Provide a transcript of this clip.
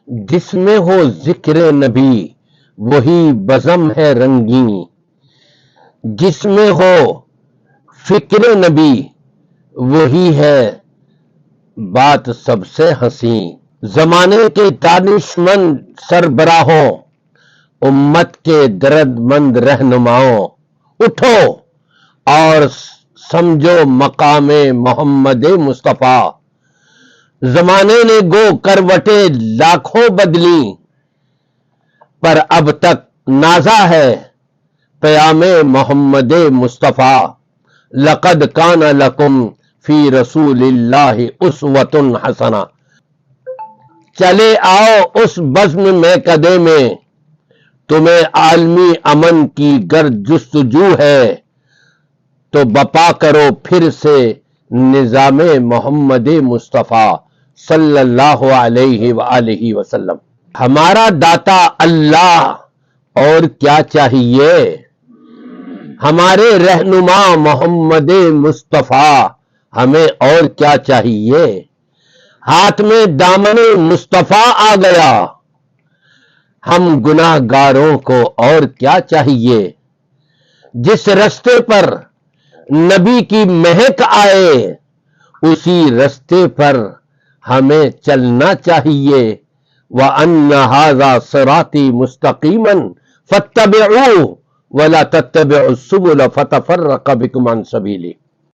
جس میں ہو ذکر نبی وہی بزم ہے رنگین، جس میں ہو فکر نبی وہی ہے بات سب سے حسین۔ زمانے کے دانشمند سربراہوں، امت کے درد مند رہنماؤں، اٹھو اور سمجھو مقام محمد مصطفیٰ۔ زمانے نے گو کروٹیں لاکھوں بدلی، پر اب تک نازا ہے پیام محمد مصطفیٰ۔ لقد کان لکم فی رسول اللہ اسوۃ حسنہ۔ چلے آؤ اس بزم میں کدے میں، تمہیں عالمی امن کی گر جستجو ہے، تو بپا کرو پھر سے نظام محمد مصطفیٰ صلی اللہ علیہ وآلہ وسلم۔ ہمارا داتا اللہ، اور کیا چاہیے؟ ہمارے رہنما محمد مصطفیٰ، ہمیں اور کیا چاہیے؟ ہاتھ میں دامن مصطفیٰ آ گیا، ہم گناہ گاروں کو اور کیا چاہیے؟ جس رستے پر نبی کی مہک آئے، اسی رستے پر ہمیں چلنا چاہیے۔ وَأَنَّ هَذَا صِرَاطِي مُسْتَقِيمًا فَاتَّبِعُوهُ وَلَا تَتَّبِعُوا السُّبُلَ فَتَفَرَّقَ بِكُمْ عَنْ سَبِيلِهِ۔